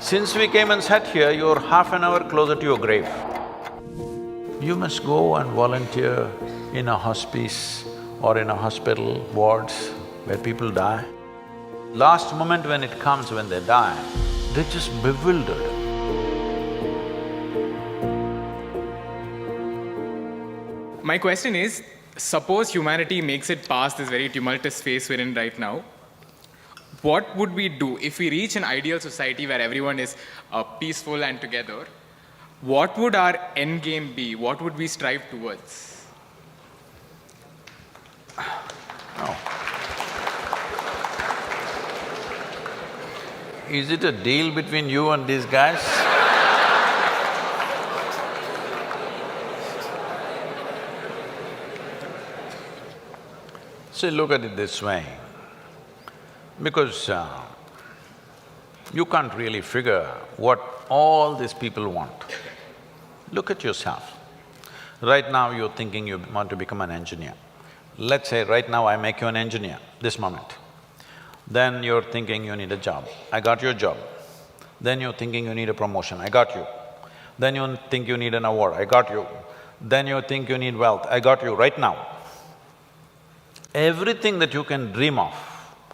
Since we came and sat here, you're half an hour closer to your grave. You must go and volunteer in a hospice or in a hospital wards where people die. Last moment when it comes, when they die, they're just bewildered. My question is, suppose humanity makes it past this very tumultuous phase we're in right now, what would we do if we reach an ideal society where everyone is peaceful and together? What would our end game be? What would we strive towards? Oh. Is it a deal between you and these guys? See, look at it this way, because you can't really figure what all these people want. Look at yourself. Right now you're thinking you want to become an engineer. Let's say right now I make you an engineer, this moment. Then you're thinking you need a job, I got your job. Then you're thinking you need a promotion, I got you. Then you think you need an award, I got you. Then you think you need wealth, I got you right now. Everything that you can dream of,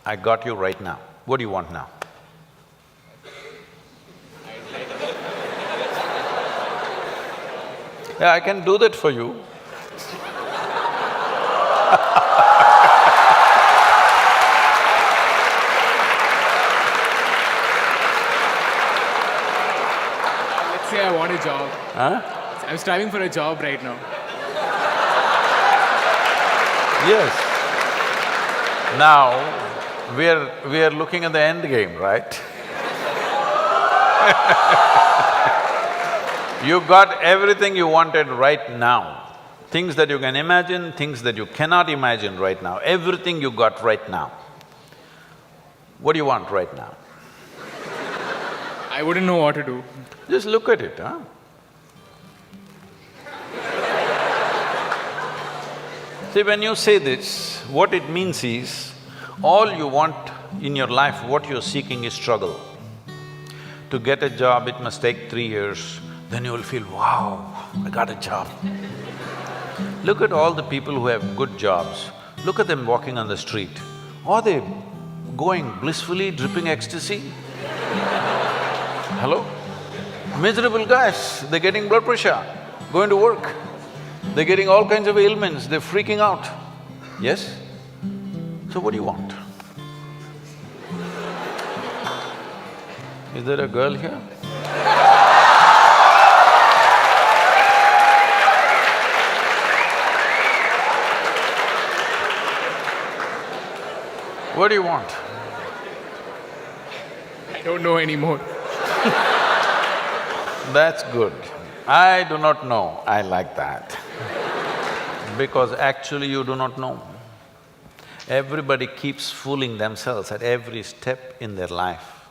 I got you right now. What do you want now? Yeah, I can do that for you. Let's say I want a job. Huh? I'm striving for a job right now. Yes. Now, we are looking at the end game, right? You got everything you wanted right now. Things that you can imagine, things that you cannot imagine right now, everything you got right now. What do you want right now? I wouldn't know what to do. Just look at it, huh? See, when you say this, what it means is, all you want in your life, what you're seeking is struggle. To get a job, it must take 3 years, then you will feel, wow, I got a job. Look at all the people who have good jobs, look at them walking on the street. Are they going blissfully, dripping ecstasy? Hello? Miserable guys, they're getting blood pressure, going to work. They're getting all kinds of ailments, they're freaking out. Yes? So what do you want? Is there a girl here? What do you want? I don't know anymore. That's good. I do not know, I like that. Because actually you do not know. Everybody keeps fooling themselves at every step in their life,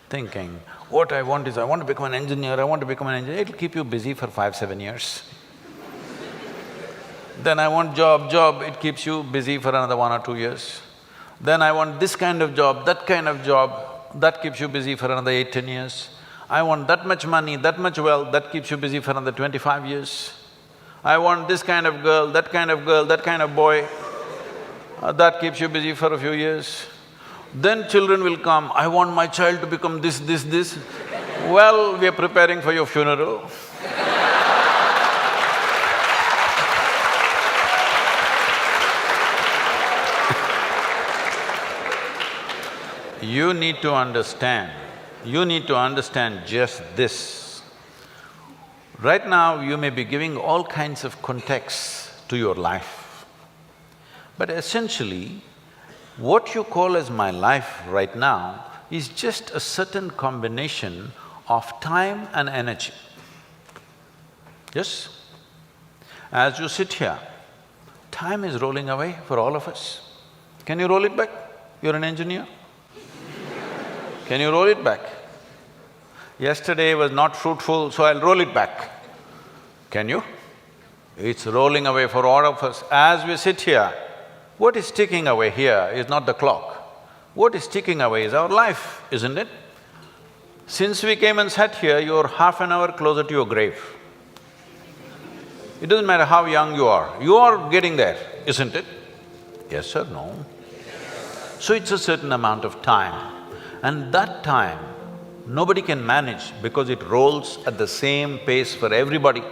thinking, what I want is, I want to become an engineer, I want to become an engineer. It'll keep you busy for 5-7 years. Then I want job, it keeps you busy for another 1 or 2 years. Then I want this kind of job, that keeps you busy for another 8-10 years. I want that much money, that much wealth, that keeps you busy for another 25 years. I want this kind of girl, that kind of boy, that keeps you busy for a few years. Then children will come, I want my child to become this. Well, we are preparing for your funeral. You need to understand just this. Right now, you may be giving all kinds of contexts to your life. But essentially, what you call as my life right now is just a certain combination of time and energy. Yes? As you sit here, time is rolling away for all of us. Can you roll it back? You're an engineer. Can you roll it back? Yesterday was not fruitful, so I'll roll it back. Can you? It's rolling away for all of us. As we sit here, what is ticking away here is not the clock. What is ticking away is our life, isn't it? Since we came and sat here, you're half an hour closer to your grave. It doesn't matter how young you are getting there, isn't it? Yes or no? So it's a certain amount of time, and that time nobody can manage because it rolls at the same pace for everybody.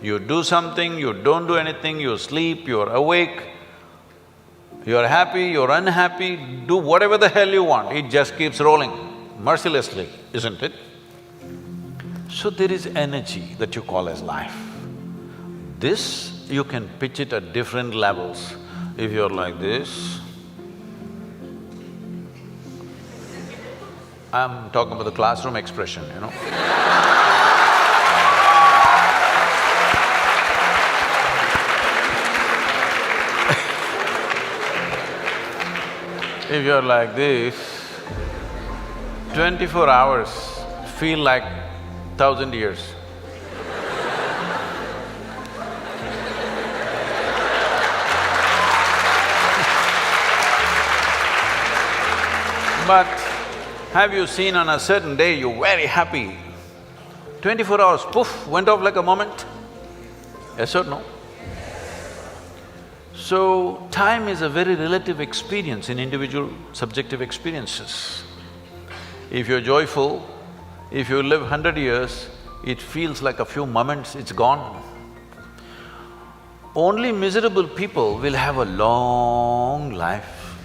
You do something, you don't do anything, you sleep, you're awake, you're happy, you're unhappy, do whatever the hell you want, it just keeps rolling mercilessly, isn't it? So there is energy that you call as life. This, you can pitch it at different levels. If you're like this, I'm talking about the classroom expression, you know. If you're like this, 24 hours feel like 1,000 years. But have you seen on a certain day you're very happy, 24 hours, poof, went off like a moment? Yes or no? So, time is a very relative experience in individual subjective experiences. If you're joyful, if you live 100 years, it feels like a few moments, it's gone. Only miserable people will have a long life.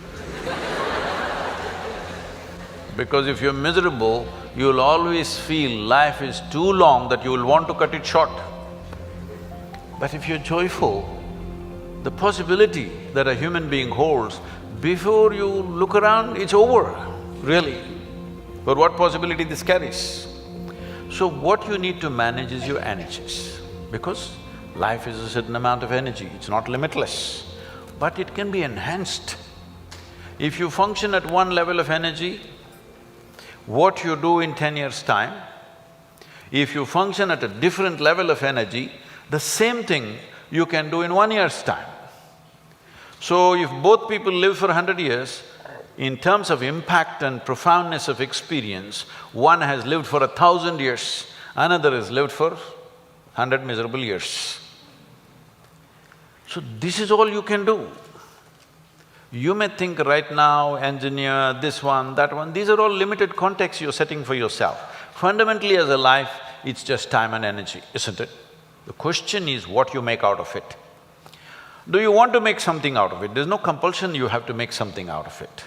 Because if you're miserable, you'll always feel life is too long that you will want to cut it short. But if you're joyful, the possibility that a human being holds, before you look around, it's over, really. But what possibility this carries? So what you need to manage is your energies, because life is a certain amount of energy, it's not limitless, but it can be enhanced. If you function at one level of energy, what you do in 10 years' time, if you function at a different level of energy, the same thing you can do in 1 year's time. So if both people live for 100 years, in terms of impact and profoundness of experience, one has lived for 1,000 years, another has lived for 100 miserable years. So this is all you can do. You may think right now, engineer, this one, that one, these are all limited contexts you're setting for yourself. Fundamentally as a life, it's just time and energy, isn't it? The question is what you make out of it. Do you want to make something out of it? There's no compulsion you have to make something out of it.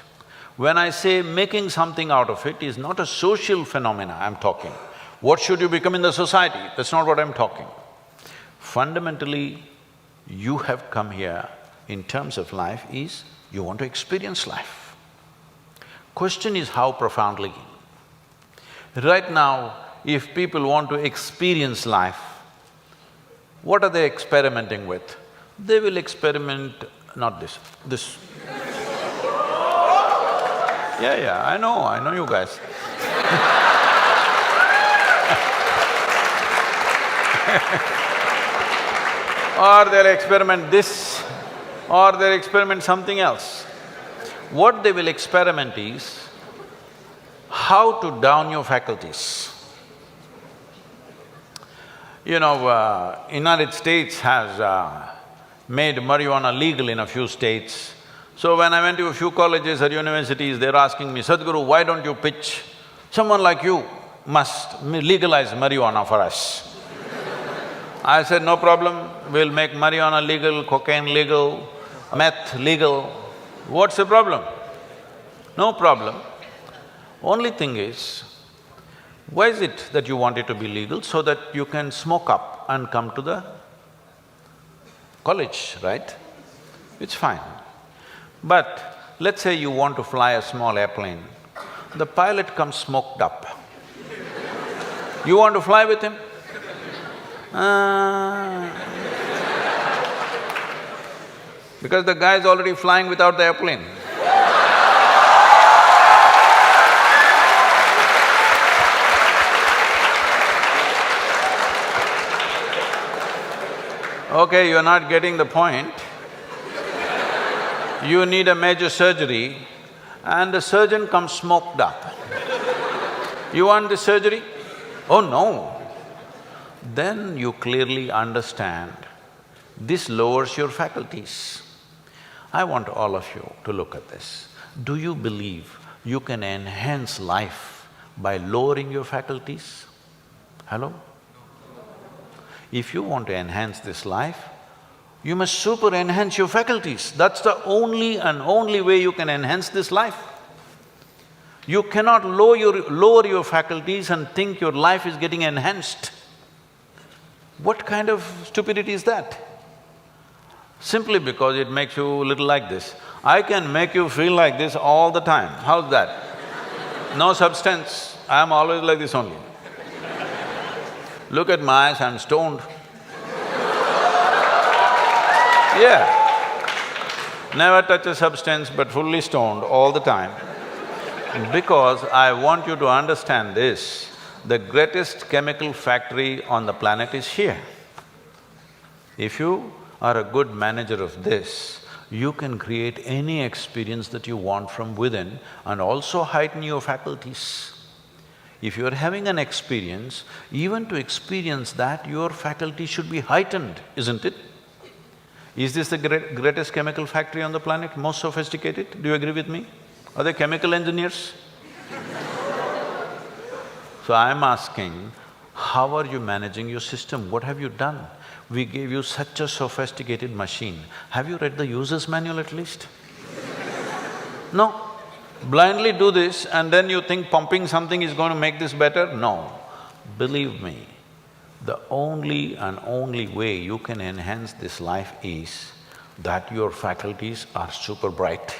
When I say making something out of it is not a social phenomena I'm talking. What should you become in the society? That's not what I'm talking. Fundamentally, you have come here in terms of life is you want to experience life. Question is how profoundly. Right now, if people want to experience life, what are they experimenting with? They will experiment… not this, this. Yeah, I know you guys. Or they'll experiment this, or they'll experiment something else. What they will experiment is how to down your faculties. You know, United States has made marijuana legal in a few states. So when I went to a few colleges or universities, they're asking me, Sadhguru, why don't you pitch? Someone like you must legalize marijuana for us. I said, no problem, we'll make marijuana legal, cocaine legal, meth legal. What's the problem? No problem. Only thing is, why is it that you want it to be legal? So that you can smoke up and come to the college, right? It's fine. But let's say you want to fly a small airplane, the pilot comes smoked up. You want to fly with him? Because the guy is already flying without the airplane. Okay, you're not getting the point. You need a major surgery and the surgeon comes smoked up. You want this surgery? Oh no. Then you clearly understand this lowers your faculties. I want all of you to look at this. Do you believe you can enhance life by lowering your faculties? Hello? If you want to enhance this life, you must super enhance your faculties. That's the only way you can enhance this life. You cannot lower your faculties and think your life is getting enhanced. What kind of stupidity is that? Simply because it makes you a little like this. I can make you feel like this all the time. How's that? No substance, I'm always like this only. Look at my eyes, I'm stoned. Yeah. Never touch a substance but fully stoned all the time. Because I want you to understand this, the greatest chemical factory on the planet is here. If you are a good manager of this, you can create any experience that you want from within and also heighten your faculties. If you are having an experience, even to experience that, your faculty should be heightened, isn't it? Is this the greatest chemical factory on the planet, most sophisticated? Do you agree with me? Are they chemical engineers? So I'm asking, how are you managing your system? What have you done? We gave you such a sophisticated machine. Have you read the user's manual at least? No. Blindly do this and then you think pumping something is going to make this better? No. Believe me, the only way you can enhance this life is that your faculties are super bright.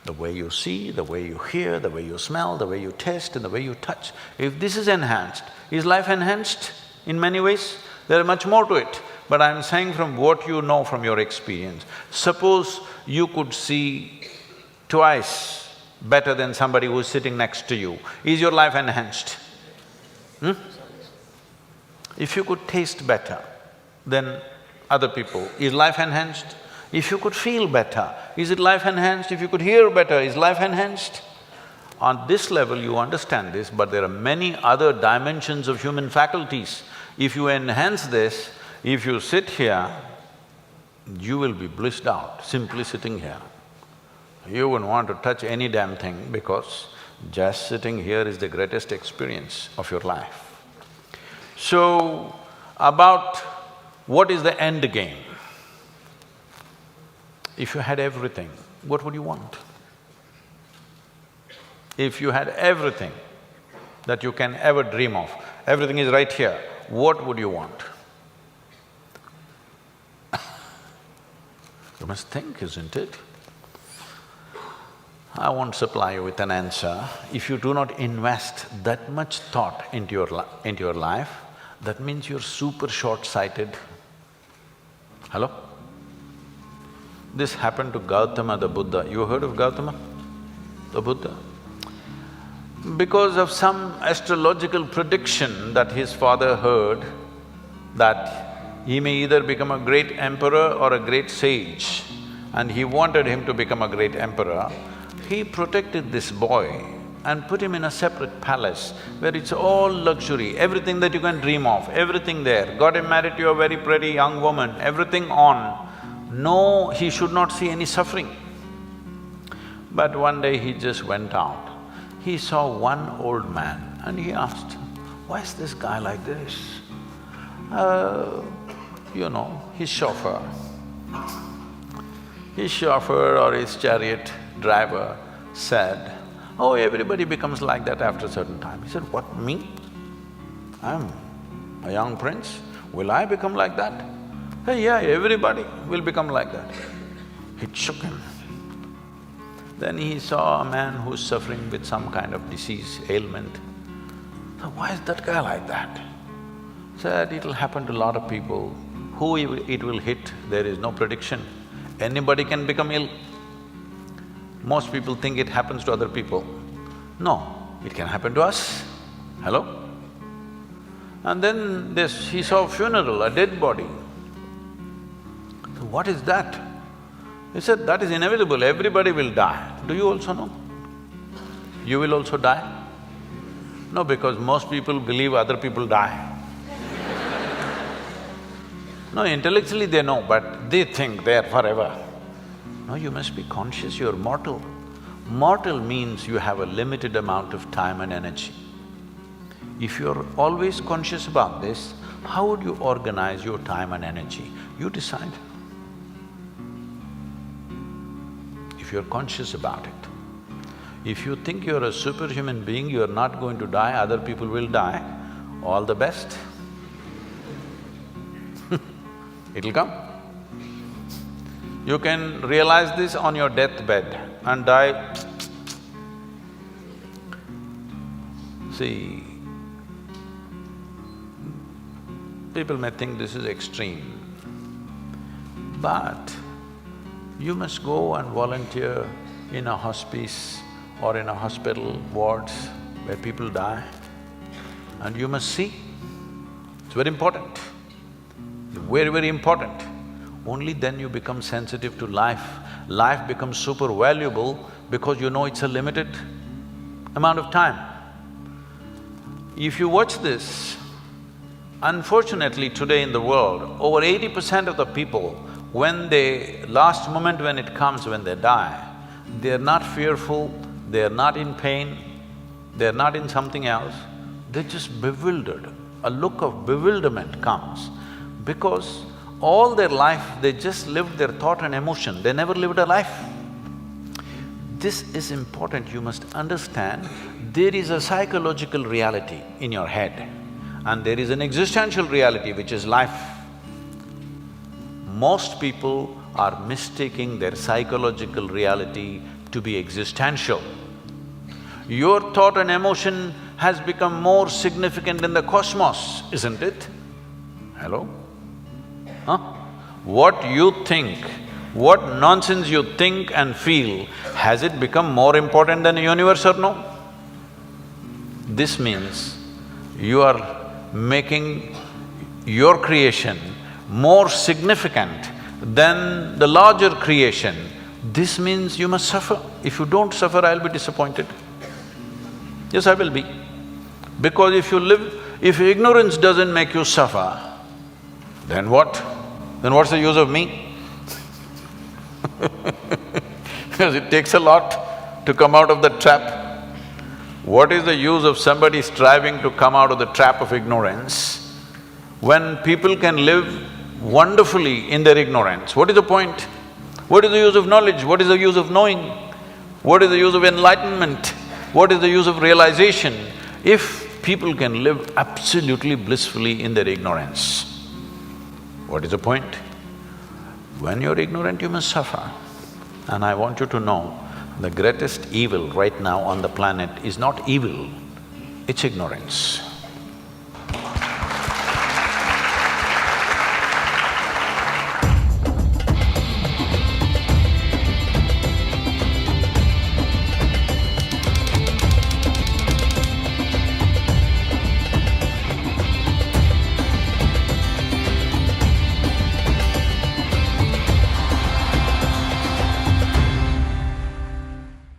The way you see, the way you hear, the way you smell, the way you taste and the way you touch. If this is enhanced, is life enhanced in many ways? There is much more to it, but I'm saying from what you know from your experience. Suppose you could see twice better than somebody who's sitting next to you, is your life enhanced? If you could taste better than other people, is life enhanced? If you could feel better, is it life enhanced? If you could hear better, is life enhanced? On this level you understand this, but there are many other dimensions of human faculties. If you enhance this, if you sit here, you will be blissed out simply sitting here. You wouldn't want to touch any damn thing because just sitting here is the greatest experience of your life. So, about what is the end game? If you had everything, what would you want? If you had everything that you can ever dream of, everything is right here, what would you want? You must think, isn't it? I won't supply you with an answer. If you do not invest that much thought into your life, that means you're super short-sighted. Hello? This happened to Gautama the Buddha. You heard of Gautama the Buddha? Because of some astrological prediction that his father heard, that he may either become a great emperor or a great sage, and he wanted him to become a great emperor, he protected this boy and put him in a separate palace where it's all luxury, everything that you can dream of, everything there. Got him married to a very pretty young woman, everything on. No, he should not see any suffering. But one day he just went out. He saw one old man and he asked, why is this guy like this? His chauffeur. His chauffeur or his chariot driver said, oh, everybody becomes like that after a certain time. He said, what, me? I'm a young prince, will I become like that? Hey, yeah, everybody will become like that. It shook him. Then he saw a man who's suffering with some kind of disease, ailment. So why is that guy like that? Said, it'll happen to a lot of people. Who it will hit, there is no prediction. Anybody can become ill. Most people think it happens to other people. No, it can happen to us. Hello? And then he saw a funeral, a dead body. So what is that? He said, that is inevitable, everybody will die. Do you also know? You will also die? No, because most people believe other people die. No, intellectually they know, but they think they're forever. No, you must be conscious, you're mortal. Mortal means you have a limited amount of time and energy. If you're always conscious about this, how would you organize your time and energy? You decide. If you're conscious about it. If you think you're a superhuman being, you're not going to die, other people will die, all the best. It'll come. You can realize this on your deathbed and die. See, people may think this is extreme, but you must go and volunteer in a hospice or in a hospital wards where people die, and you must see. It's very important, very, very important. Only then you become sensitive to life. Life becomes super valuable because you know it's a limited amount of time. If you watch this, unfortunately today in the world, over 80% of the people, when last moment when it comes, when they die, they're not fearful, they're not in pain, they're not in something else, they're just bewildered. A look of bewilderment comes because all their life they just lived their thought and emotion, they never lived a life. This is important, you must understand, there is a psychological reality in your head and there is an existential reality which is life. Most people are mistaking their psychological reality to be existential. Your thought and emotion has become more significant in the cosmos, isn't it? Hello? Huh? What you think, what nonsense you think and feel, has it become more important than the universe or no? This means you are making your creation more significant than the larger creation. This means you must suffer. If you don't suffer, I'll be disappointed. Yes, I will be. Because if ignorance doesn't make you suffer, then what? Then what's the use of me? Because it takes a lot to come out of the trap. What is the use of somebody striving to come out of the trap of ignorance when people can live wonderfully in their ignorance? What is the point? What is the use of knowledge? What is the use of knowing? What is the use of enlightenment? What is the use of realization if people can live absolutely blissfully in their ignorance? What is the point? When you're ignorant, you must suffer. And I want you to know, the greatest evil right now on the planet is not evil, it's ignorance.